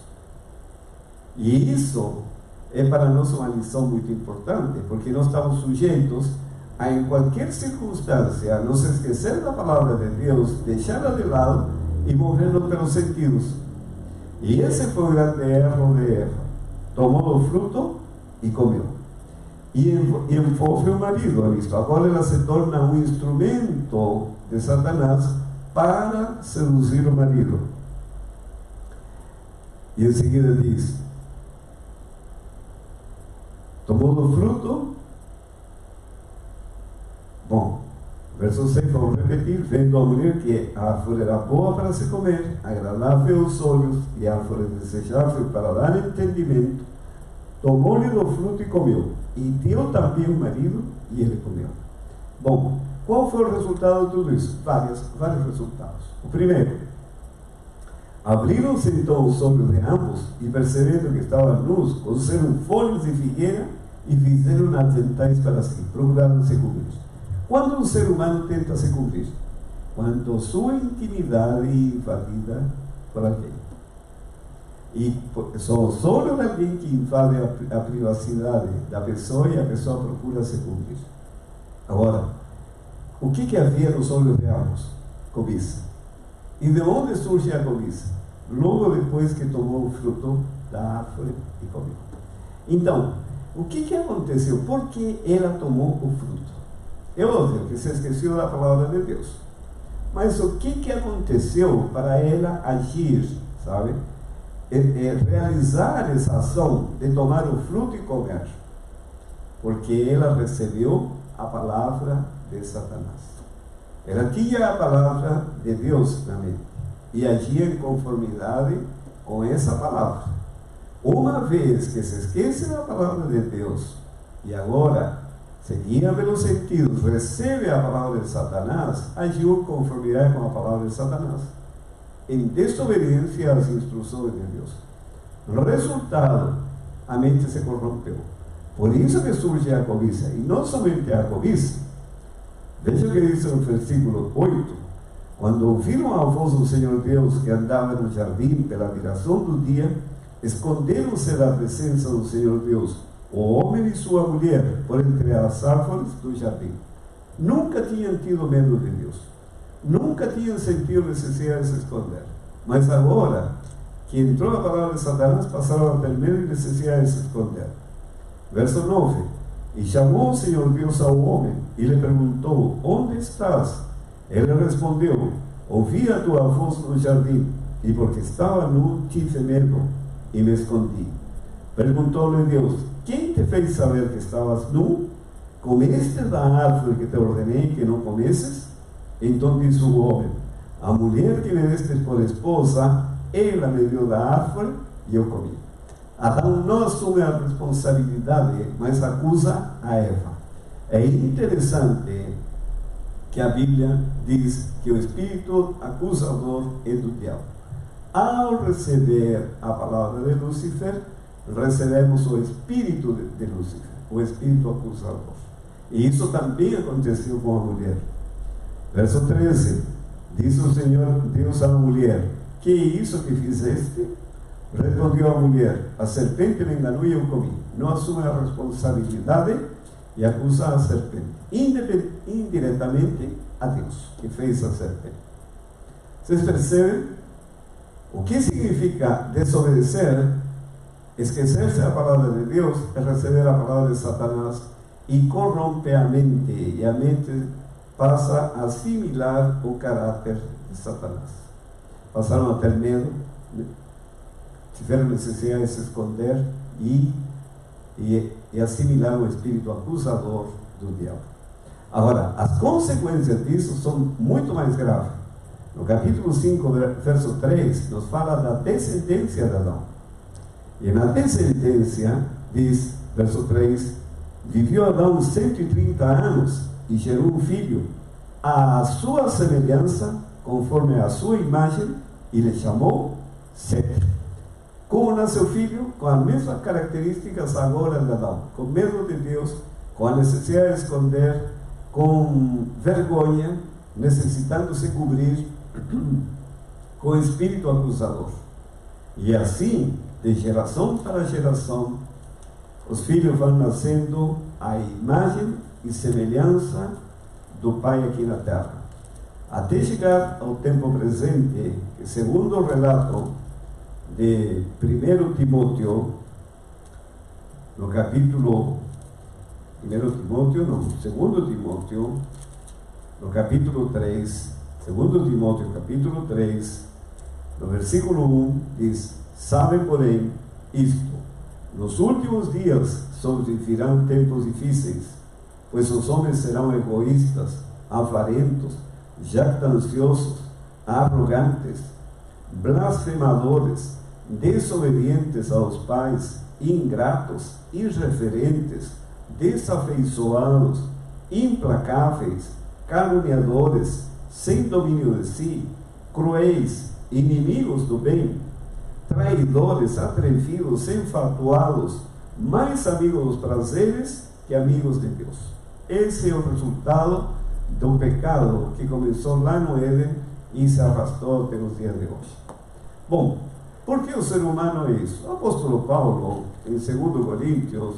E isso é para nós uma lição muito importante, porque nós estamos sujeitos a, em qualquer circunstância, nos esquecer da palavra de Deus, deixá-la de lado e morrendo pelos sentidos. E esse foi o grande erro de Eva. Tomou o fruto e comeu. E envolve o marido a isto. Agora ela se torna um instrumento de Satanás para seduzir o marido. E em seguida diz: tomou do fruto. Bom, verso 6, vamos repetir. Vendo a mulher que a árvore era boa para se comer, agradável aos olhos e árvore desejável para dar entendimento, tomou-lhe do fruto e comeu, e deu também o marido, e ele comeu. Bom, qual foi o resultado de tudo isso? Vários resultados. O primeiro, abriram-se então os olhos de ambos, e percebendo que estavam nus, cozeram folhas de figueira e fizeram atentais para si, procuraram se cobrir. Quando um ser humano tenta se cobrir? Quando sua intimidade é invadida por alguém. E só os olhos de alguém que invade a privacidade da pessoa, e a pessoa procura se cobrir. Agora, o que havia nos olhos de ambos? Cobiça. E de onde surge a cobiça? Logo depois que tomou o fruto da árvore e comeu. Então, o que aconteceu? Por que ela tomou o fruto? É óbvio que se esqueceu da palavra de Deus. Mas o que aconteceu para ela agir, sabe? Realizar essa ação de tomar o fruto e comer? Porque ela recebeu a palavra de Satanás. Ela tinha a palavra de Deus na mente e agia em conformidade com essa palavra. Uma vez que se esquece da palavra de Deus e agora se guia pelos sentidos, recebe a palavra de Satanás, agiu em conformidade com a palavra de Satanás, em desobediência às instruções de Deus. No resultado, a mente se corrompeu. Por isso que surge a cobiça, e não somente a cobiça. Veja o que diz no versículo 8: quando ouviram a voz do Senhor Deus que andava no jardim pela viração do dia, esconderam-se da presença do Senhor Deus, o homem e sua mulher, por entre as árvores do jardim. Nunca tinham tido medo de Deus, nunca tinham sentido necessidade de se esconder, mas agora que entrou a palavra de Satanás, passaram a ter medo e necessidade de se esconder. Verso 9: e chamou o Senhor Deus ao homem e lhe perguntou: onde estás? Ele respondeu: ouvi a tua voz no jardim, e porque estava nu tive medo e me escondi. Perguntou-lhe Deus: quem te fez saber que estavas nu? Comeste da árvore que te ordenei que não comesses? Então disse o homem: a mulher que me deste por esposa, ela me deu da árvore e eu comi. Adão não assume a responsabilidade, mas acusa a Eva. É interessante que a Bíblia diz que o espírito acusador é do diabo. ao receber a palavra de Lúcifer, recebemos o espírito de Lúcifer, o espírito acusador. E isso também aconteceu com a mulher. Verso 13, diz o Senhor Deus à mulher: que é isso que fizeste? Respondeu a mulher: a serpente me enganou e eu comi. Não assume a responsabilidade e acusa a serpente, indiretamente a Deus, que fez a serpente. Vocês percebem? O que significa desobedecer? Esquecer-se a palavra de Deus é receber a palavra de Satanás e corrompe a mente, e a mente passa a assimilar o caráter de Satanás. Passaram a ter medo, tiveram necessidade de se esconder e assimilar o espírito acusador do diabo. Agora, as consequências disso são muito mais graves. No capítulo 5, verso 3, nos fala da descendência de Adão. E na descendência, diz, verso 3, viveu Adão 130 anos e gerou um filho, à sua semelhança, conforme a sua imagem, e lhe chamou Sete. Como nasceu o filho? Com as mesmas características agora de Adão, com medo de Deus, com a necessidade de esconder, com vergonha, necessitando se cobrir, com o espírito acusador. E assim, de geração para geração, os filhos vão nascendo à imagem e semelhança do Pai aqui na terra, até chegar ao tempo presente, que segundo o relato de 1 Timóteo, no capítulo 2 Timóteo, no capítulo 3, 2 Timóteo capítulo 3, no versículo 1, diz: sabem, porém, isto: nos últimos dias sobrevirão tempos difíceis, pois os homens serão egoístas, avarentos, jactanciosos, arrogantes, blasfemadores, desobedientes aos pais, ingratos, irreverentes, desafeiçoados, implacáveis, caluniadores, sem domínio de si, cruéis, inimigos do bem, traidores, atrevidos, enfatuados, mais amigos dos prazeres que amigos de Deus. Esse é o resultado do pecado que começou lá no Éden e se arrastou até os dias de hoje. Bom, por que o ser humano é isso? O apóstolo Paulo, em 2 Coríntios,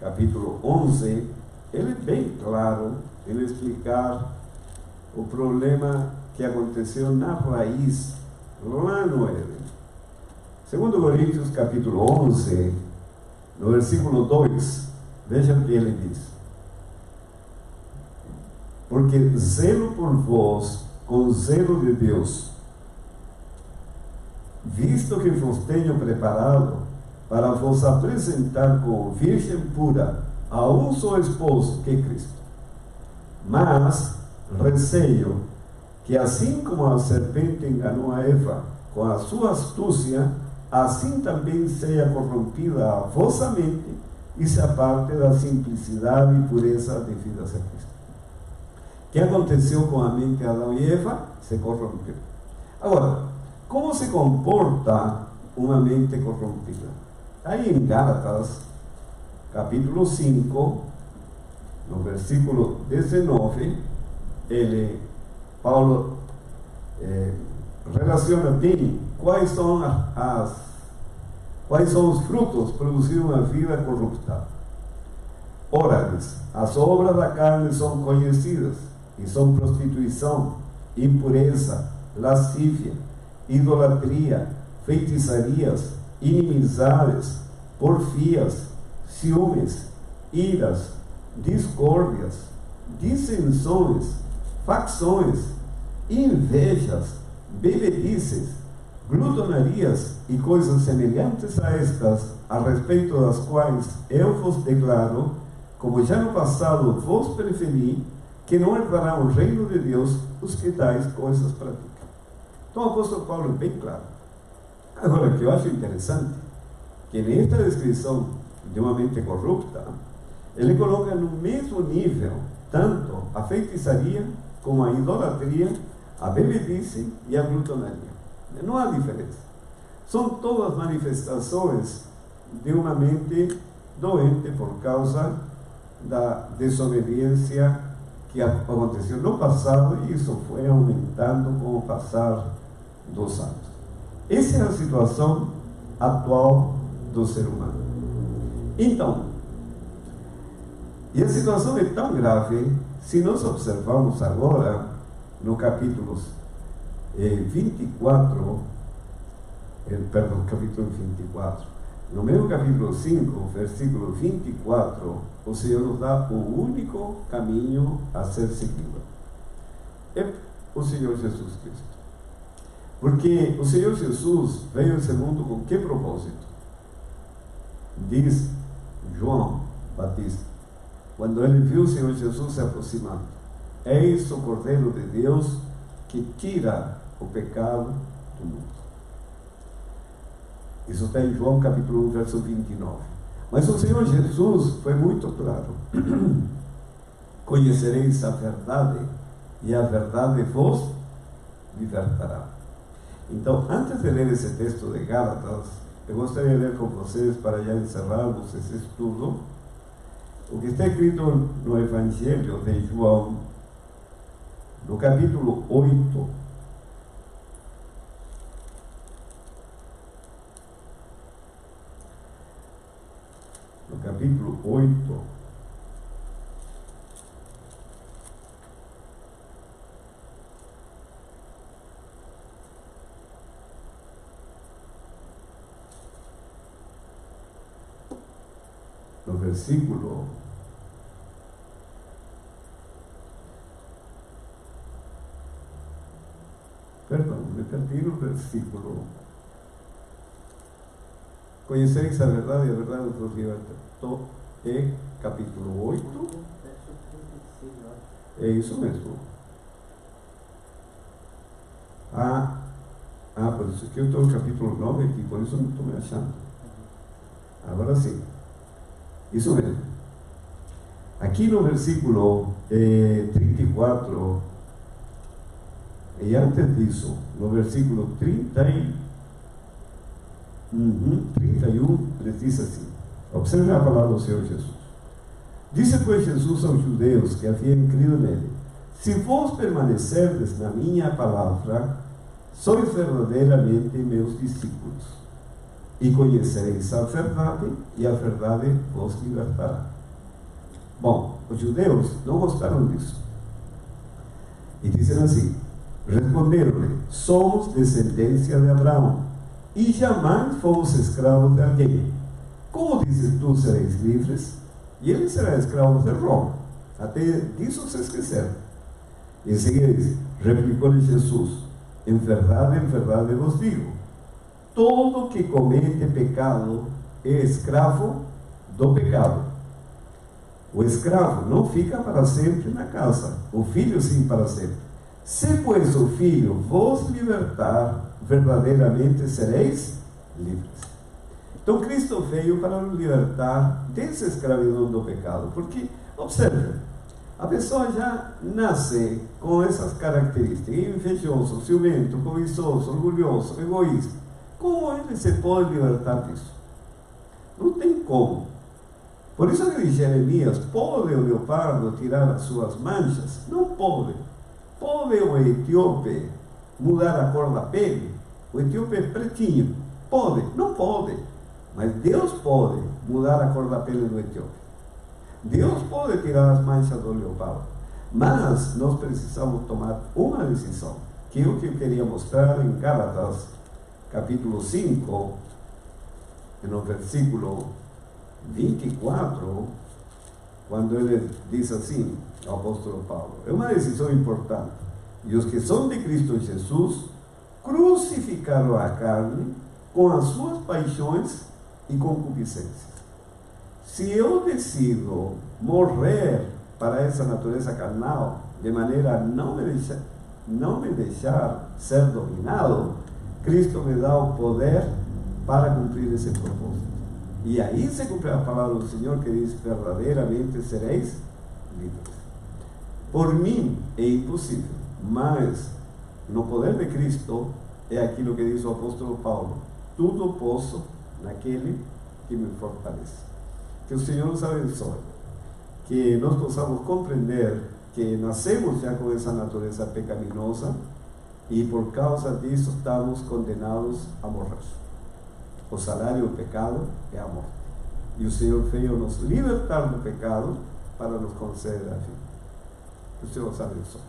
capítulo 11, ele é bem claro em explicar o problema que aconteceu na raiz, lá no Éden. 2 Coríntios, capítulo 11, no versículo 2, vejam o que ele diz: porque zelo por vós com zelo de Deus, visto que vos tenho preparado para vos apresentar como virgem pura a um só esposo, que é Cristo. Mas receio que, assim como a serpente enganou a Eva com a sua astúcia, assim também seja corrompida a vossa mente e se aparte da simplicidade e pureza devidas a Cristo. O que aconteceu com a mente de Adão e Eva? Se corrompeu. Agora, como se comporta uma mente corrompida? Aí em Gálatas, capítulo 5, no versículo 19, Paulo relaciona bem quais são os frutos produzidos na vida corrupta. Ora, as obras da carne são conhecidas, e são prostituição, impureza, lascívia, idolatria, feitiçarias, inimizades, porfias, ciúmes, iras, discórdias, dissensões, facções, invejas, bebedices, glutonarias e coisas semelhantes a estas, a respeito das quais eu vos declaro, como já no passado vos preveni, que não herdarão o reino de Deus os que tais coisas praticam. Então o apóstolo Paulo é bem claro. Agora, o que eu acho interessante, que nesta descrição de uma mente corrupta, ele coloca no mesmo nível tanto a feitiçaria como a idolatria, a bebedice e a glutonaria. Não há diferença. São todas manifestações de uma mente doente por causa da desobediência que aconteceu no passado, e isso foi aumentando com o passar dos anos. Essa é a situação atual do ser humano. Então, e a situação é tão grave, se nós observarmos agora no capítulo 24, capítulo 24, no mesmo capítulo 5, versículo 24, o Senhor nos dá o único caminho a ser seguido. É o Senhor Jesus Cristo. Porque o Senhor Jesus veio a esse mundo com que propósito? Diz João Batista, quando ele viu o Senhor Jesus se aproximando: eis o Cordeiro de Deus que tira o pecado do mundo. Isso está em João capítulo 1, verso 29. Mas o Senhor Jesus foi muito claro: conhecereis a verdade, e a verdade vos libertará. Então, antes de ler esse texto de Gálatas, eu gostaria de ler com vocês, para já encerrarmos esse estudo, o que está escrito no Evangelho de João, no capítulo 8. No capítulo 8, no versículo me perdi no versículo. Conhecereis a verdade, e a verdade vos libertará. É capítulo 8. É isso mesmo. Por isso que eu estou no capítulo 9 aqui, por isso não estou me achando. Agora sim. Isso mesmo. Aqui no versículo 34, e antes disso, no versículo 31, ele diz assim: observe a palavra do Senhor Jesus. Disse, pois, Jesus aos judeus que haviam crido nele: se vós permanecerdes na minha palavra, sois verdadeiramente meus discípulos, e conhecereis a verdade, e a verdade vos libertará. Bom, os judeus não gostaram disso, e dizem assim: responderam-lhe: somos descendência de Abraão, e jamais fomos escravos de alguém. Como dizes tu sereis livres? E ele será escravo de Roma. Até disso se esqueceram. Em seguida, replicou-lhe Jesus: em verdade vos digo, todo que comete pecado é escravo do pecado. O escravo não fica para sempre na casa, o filho sim para sempre. Se, pois, o filho vos libertar, verdadeiramente sereis livres. Então Cristo veio para nos libertar dessa escravidão do pecado. Porque, observe, a pessoa já nasce com essas características: invejoso, ciumento, cobiçoso, orgulhoso, egoísta. Como ele se pode libertar disso? Não tem como. Por isso que diz Jeremias: pode o leopardo tirar as suas manchas? Não pode. Pode o etíope mudar a cor da pele? O etíope é pretinho. Pode? Não pode. Mas Deus pode mudar a cor da pele do etíope. Deus pode tirar as manchas do leopardo. Mas nós precisamos tomar uma decisão, que é o que eu queria mostrar em Gálatas, capítulo 5, no versículo 24, quando ele diz assim, o apóstolo Paulo: é uma decisão importante. E os que são de Cristo Jesus crucificaram a carne com as suas paixões e concupiscências. Se eu decido morrer para essa natureza carnal, de maneira a não me deixar ser dominado, Cristo me dá o poder para cumprir esse propósito. E aí se cumpre a palavra do Senhor, que diz: verdadeiramente sereis livres. Por mim é impossível, mas no poder de Cristo He aquí lo que dice el apóstolo Pablo: tudo posso naquele que me fortalece. Que o Senhor nos abençoe, que nós possamos compreender que nascemos já com essa natureza pecaminosa e por causa disso estamos condenados a morrer. O salário do pecado é a morte. E o Senhor veio nos libertar do pecado para nos conceder a vida. Que o Senhor nos abençoe.